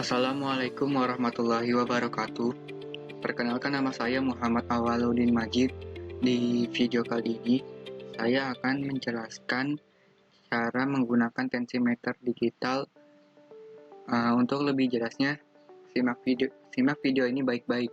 Assalamualaikum warahmatullahi wabarakatuh. Perkenalkan, nama saya Muhammad Awaludin Majid. Di video kali ini, saya akan menjelaskan cara menggunakan tensimeter digital. Untuk lebih jelasnya, simak video ini baik-baik.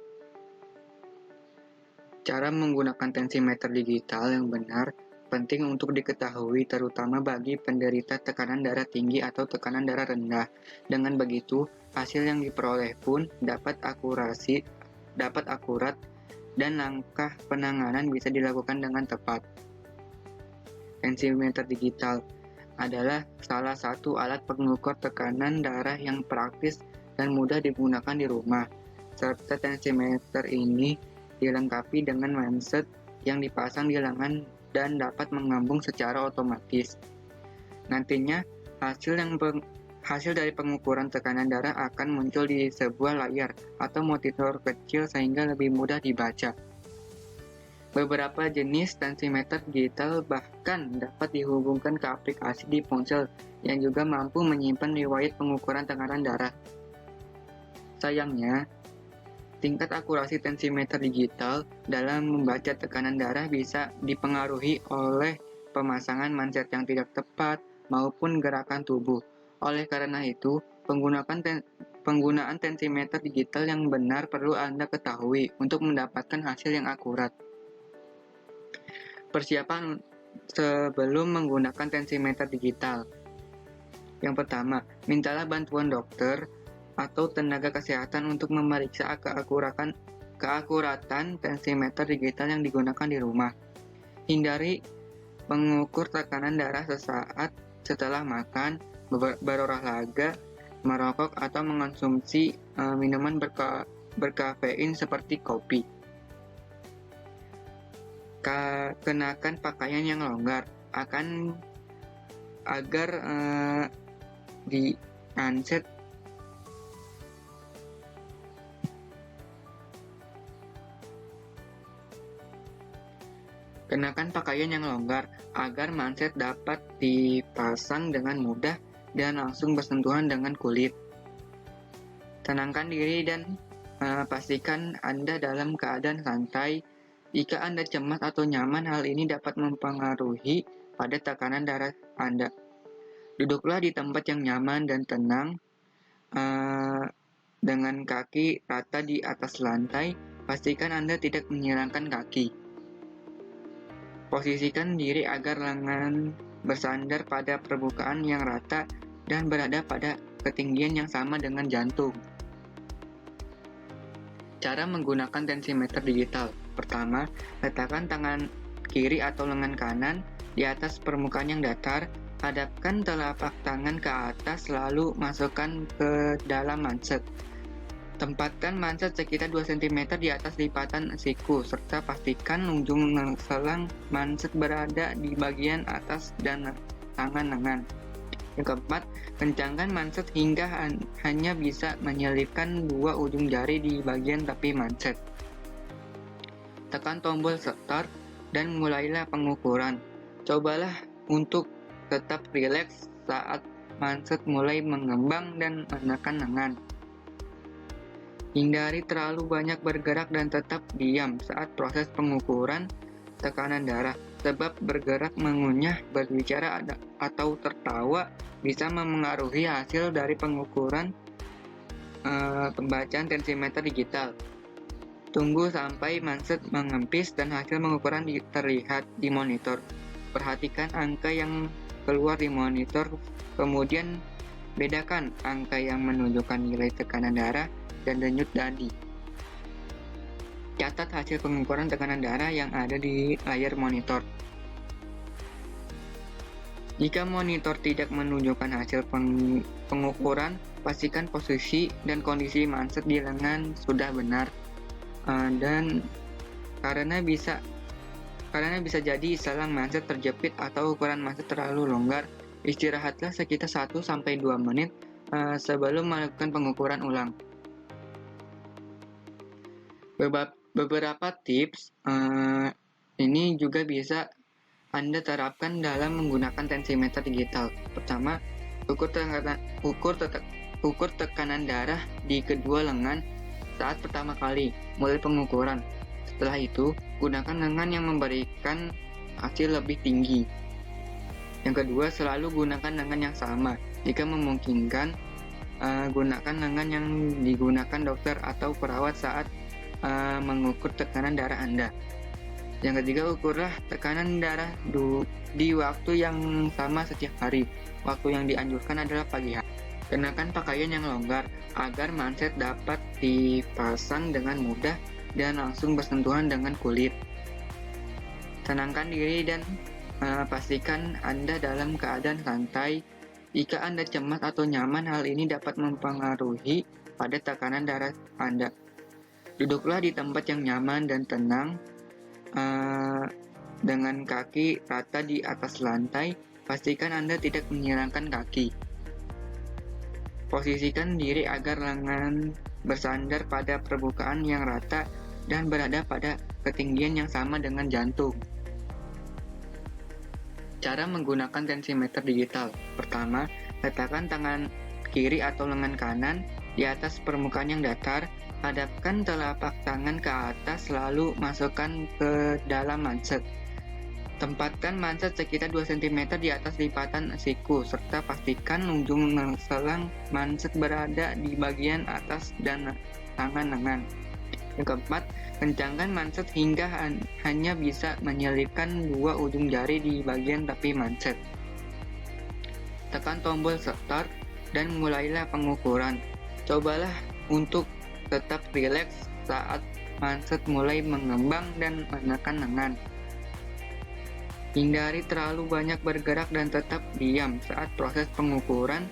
Cara menggunakan tensimeter digital yang benar penting untuk diketahui, terutama bagi penderita tekanan darah tinggi atau tekanan darah rendah. Dengan begitu, hasil yang diperoleh pun dapat akurat, dan langkah penanganan bisa dilakukan dengan tepat. Tensimeter digital adalah salah satu alat pengukur tekanan darah yang praktis dan mudah digunakan di rumah. Serta tensimeter ini dilengkapi dengan manset yang dipasang di lengan dan dapat mengambung secara otomatis. Nantinya, hasil dari pengukuran tekanan darah akan muncul di sebuah layar atau monitor kecil sehingga lebih mudah dibaca. Beberapa jenis tensimeter digital bahkan dapat dihubungkan ke aplikasi di ponsel yang juga mampu menyimpan riwayat pengukuran tekanan darah. Sayangnya, tingkat akurasi tensimeter digital dalam membaca tekanan darah bisa dipengaruhi oleh pemasangan manset yang tidak tepat maupun gerakan tubuh. Oleh karena itu, penggunaan tensimeter digital yang benar perlu Anda ketahui untuk mendapatkan hasil yang akurat. Persiapan sebelum menggunakan tensimeter digital. Yang pertama, mintalah bantuan dokter atau tenaga kesehatan untuk memeriksa keakuratan tensimeter digital yang digunakan di rumah. Hindari mengukur tekanan darah sesaat setelah makan, berolahraga, merokok, atau mengonsumsi minuman berkafein seperti kopi. Kenakan pakaian yang longgar agar di manset Kenakan pakaian yang longgar agar manset dapat dipasang dengan mudah dan langsung bersentuhan dengan kulit. Tenangkan diri dan pastikan Anda dalam keadaan santai. Jika Anda cemas atau nyaman, hal ini dapat mempengaruhi pada tekanan darah Anda. Duduklah di tempat yang nyaman dan tenang, dengan kaki rata di atas lantai. Pastikan Anda tidak menyilangkan kaki. Posisikan diri agar lengan bersandar pada permukaan yang rata dan berada pada ketinggian yang sama dengan jantung. Cara menggunakan tensimeter digital. Pertama, letakkan tangan kiri atau lengan kanan di atas permukaan yang datar. Hadapkan telapak tangan ke atas, lalu masukkan ke dalam manset. Tempatkan manset sekitar 2 cm di atas lipatan siku, serta pastikan ujung selang manset berada di bagian atas dan tangan lengan. Yang keempat, kencangkan manset hingga hanya bisa menyelipkan 2 ujung jari di bagian tepi manset. Tekan tombol start dan mulailah pengukuran. Cobalah untuk tetap rileks saat manset mulai mengembang dan menekan lengan. Hindari terlalu banyak bergerak dan tetap diam saat proses pengukuran tekanan darah, sebab bergerak, mengunyah, berbicara, atau tertawa bisa memengaruhi hasil dari pengukuran pembacaan tensimeter digital. Tunggu sampai manset mengempis dan hasil pengukuran terlihat di monitor. Perhatikan angka yang keluar di monitor, kemudian bedakan angka yang menunjukkan nilai tekanan darah dan denyut nadi. Catat hasil pengukuran tekanan darah yang ada di layar monitor. Jika monitor tidak menunjukkan hasil pengukuran, pastikan posisi dan kondisi manset di lengan sudah benar, dan karena bisa jadi selang manset terjepit atau ukuran manset terlalu longgar, istirahatlah sekitar 1-2 menit sebelum melakukan pengukuran ulang. Beberapa tips ini juga bisa Anda terapkan dalam menggunakan tensimeter digital. Pertama, ukur ukur tekanan darah di kedua lengan saat pertama kali mulai pengukuran. Setelah itu, gunakan lengan yang memberikan hasil lebih tinggi. Yang kedua, selalu gunakan lengan yang sama. Jika memungkinkan, gunakan lengan yang digunakan dokter atau perawat saat mengukur tekanan darah Anda. Yang ketiga, ukurlah tekanan darah di waktu yang sama setiap hari. Waktu yang dianjurkan adalah pagi hari. Kenakan pakaian yang longgar agar manset dapat dipasang dengan mudah dan langsung bersentuhan dengan kulit. Tenangkan diri dan pastikan Anda dalam keadaan santai. Jika Anda cemas atau nyaman, hal ini dapat mempengaruhi pada tekanan darah Anda. Duduklah di tempat yang nyaman dan tenang, dengan kaki rata di atas lantai. Pastikan Anda tidak menyilangkan kaki. Posisikan diri agar lengan bersandar pada permukaan yang rata dan berada pada ketinggian yang sama dengan jantung. Cara menggunakan tensimeter digital. Pertama, letakkan tangan kiri atau lengan kanan di atas permukaan yang datar. Hadapkan telapak tangan ke atas, lalu masukkan ke dalam manset. Tempatkan manset sekitar 2 cm di atas lipatan siku, serta pastikan ujung selang manset berada di bagian atas dan tangan lengan. Yang keempat, kencangkan manset hingga hanya bisa menyelipkan 2 ujung jari di bagian tepi manset. Tekan tombol start dan mulailah pengukuran. Cobalah untuk tetap rileks saat manset mulai mengembang dan menekan lengan. Hindari terlalu banyak bergerak dan tetap diam saat proses pengukuran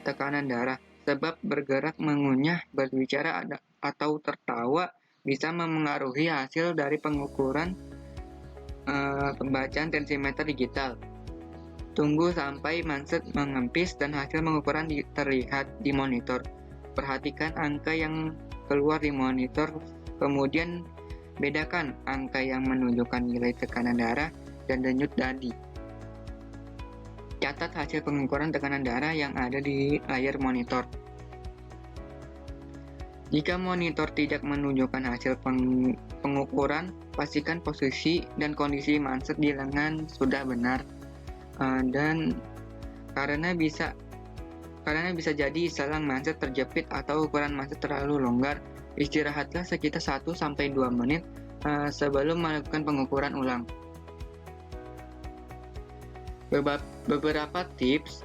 tekanan darah, sebab bergerak, mengunyah, berbicara, atau tertawa bisa memengaruhi hasil dari pengukuran pembacaan tensimeter digital. Tunggu sampai manset mengempis dan hasil pengukuran terlihat di monitor. Perhatikan angka yang keluar di monitor, kemudian bedakan angka yang menunjukkan nilai tekanan darah dan denyut nadi. Catat hasil pengukuran tekanan darah yang ada di layar monitor. Jika monitor tidak menunjukkan hasil pengukuran, pastikan posisi dan kondisi manset di lengan sudah benar, dan karena bisa jadi selang manset terjepit atau ukuran manset terlalu longgar, istirahatlah sekitar 1-2 menit sebelum melakukan pengukuran ulang. Beberapa tips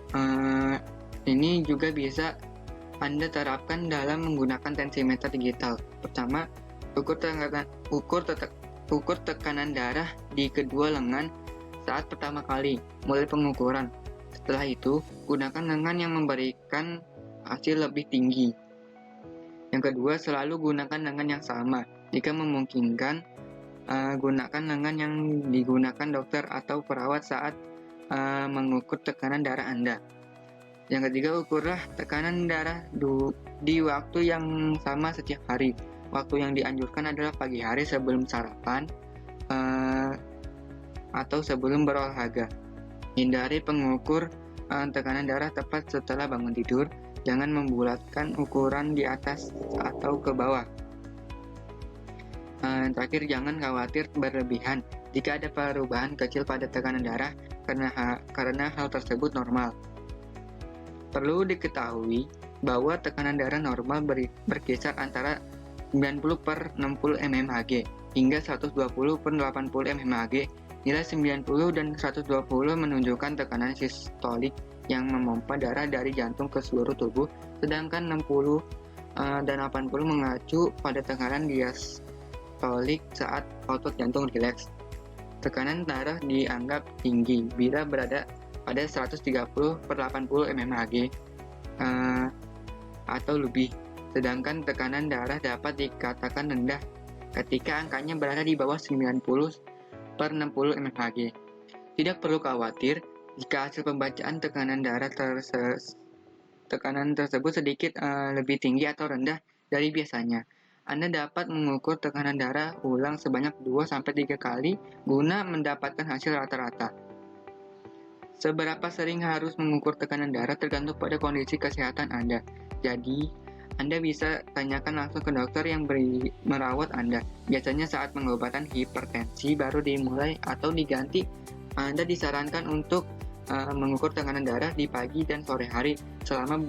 ini juga bisa Anda terapkan dalam menggunakan tensimeter digital. Pertama, ukur tekanan darah di kedua lengan saat pertama kali mulai pengukuran. Setelah itu, gunakan lengan yang memberikan hasil lebih tinggi. Yang kedua, selalu gunakan lengan yang sama. Jika memungkinkan, gunakan lengan yang digunakan dokter atau perawat saat mengukur tekanan darah Anda. Yang ketiga, ukurlah tekanan darah di waktu yang sama setiap hari. Waktu yang dianjurkan adalah pagi hari sebelum sarapan atau sebelum berolahraga. Hindari pengukur tekanan darah tepat setelah bangun tidur. Jangan membulatkan ukuran di atas atau ke bawah. Terakhir, jangan khawatir berlebihan jika ada perubahan kecil pada tekanan darah, karena hal tersebut normal. Perlu diketahui bahwa tekanan darah normal berkisar antara 90/60 mmHg hingga 120/80 mmHg. Nilai 90 dan 120 menunjukkan tekanan sistolik yang memompa darah dari jantung ke seluruh tubuh, sedangkan 60 dan 80 mengacu pada tekanan diastolik saat otot jantung rileks. Tekanan darah dianggap tinggi bila berada pada 130/80 mmHg atau lebih, sedangkan tekanan darah dapat dikatakan rendah ketika angkanya berada di bawah 90/60 mmHg. Tidak perlu khawatir jika hasil pembacaan tekanan darah tersebut sedikit lebih tinggi atau rendah dari biasanya. Anda dapat mengukur tekanan darah ulang sebanyak 2-3 kali guna mendapatkan hasil rata-rata. Seberapa sering harus mengukur tekanan darah tergantung pada kondisi kesehatan Anda. Jadi, Anda bisa tanyakan langsung ke dokter yang merawat Anda. Biasanya saat pengobatan hipertensi baru dimulai atau diganti, Anda disarankan untuk mengukur tekanan darah di pagi dan sore hari selama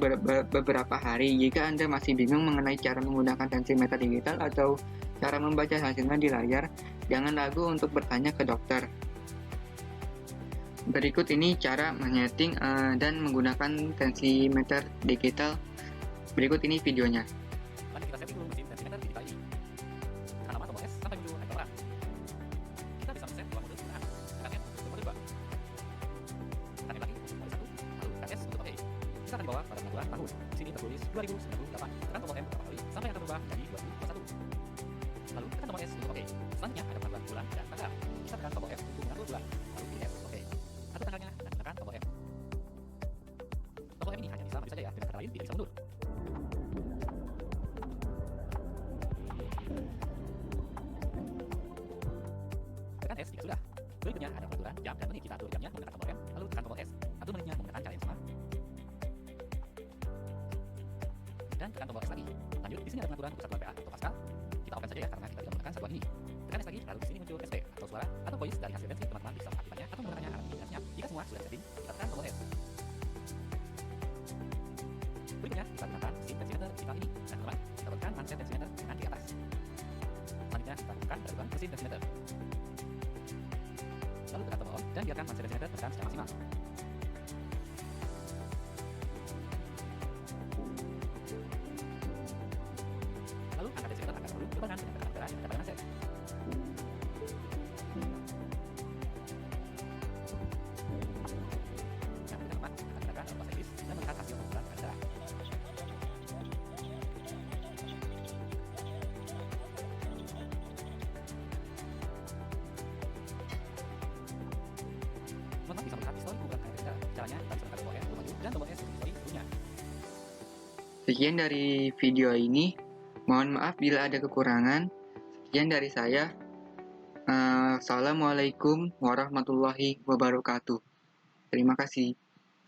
beberapa hari. Jika Anda masih bingung mengenai cara menggunakan tensimeter digital atau cara membaca hasilnya di layar, jangan ragu untuk bertanya ke dokter. Berikut ini cara menyeting dan menggunakan tensimeter digital. Berikut ini videonya. Mari kita setting dulu mesin tensimeter digital ini. Tekan nama tombol S sampai muncul icon perang. Kita bisa men-set dua mode penggunaan. Tekan N untuk mode 2. Tekan N lagi untuk mode 1, lalu tekan S untuk OK. Kita akan dibawa pada pengaturan tahun. Di sini tertulis 2098. Tekan tombol M beberapa kali sampai akan berubah menjadi 2021. Lalu tekan tombol S untuk OK. Selanjutnya ada pengaturan bulan dan tanggal. Kita tekan tombol F untuk mengatur bulan, lalu pilih S OK. Atur tanggalnya dan tekan tombol M. Tombol M ini hanya bisa maju saja ya, dengan kata lain tidak bisa mundur. Tekan S jika sudah. Berikutnya ada pengaturan jam dan menit. Kita atur jamnya menggunakan tombol M, lalu tekan tombol S. Atur menitnya menggunakan cara yang sama. Dan tekan tombol S lagi. Lanjut, di sini ada pengaturan untuk satuan PA atau Pascal. Kita open saja ya, karena kita tidak menggunakan satuan ini. Tekan S lagi, lalu di sini muncul SP atau suara atau voice dari hasil tensi. Teman-teman bisa mengaktifkannya atau menggunakannya alat kombinasinya. Jika semua sudah setting, kita tekan tombol S. Berikutnya, kita gunakan mesin tensimeter digital ini. Dan teman-teman, kita tekan manset tensimeter dengan di atas. Selanjutnya, kita tekan daruban mesin tensimeter. Lalu tekan tombol on dan biarkan manset tensimeter berjalan secara maksimal. Lalu angkat tensimeter angkat dulu berbarengan dengan tekanan udara yang ada pada manset. Yang teman-teman akan gunakan dalam bahasa Inggris dan melihat hasil pengukuran tekanan darah. Teman-teman bisa melihat histori pengukuran tekanan darah. Caranya kita bisa menekan tombol F untuk maju dan tombol S untuk histori sebelumnya. Sekian dari video ini. Mohon maaf bila ada kekurangan. Sekian dari saya. Assalamualaikum warahmatullahi wabarakatuh. Terima kasih.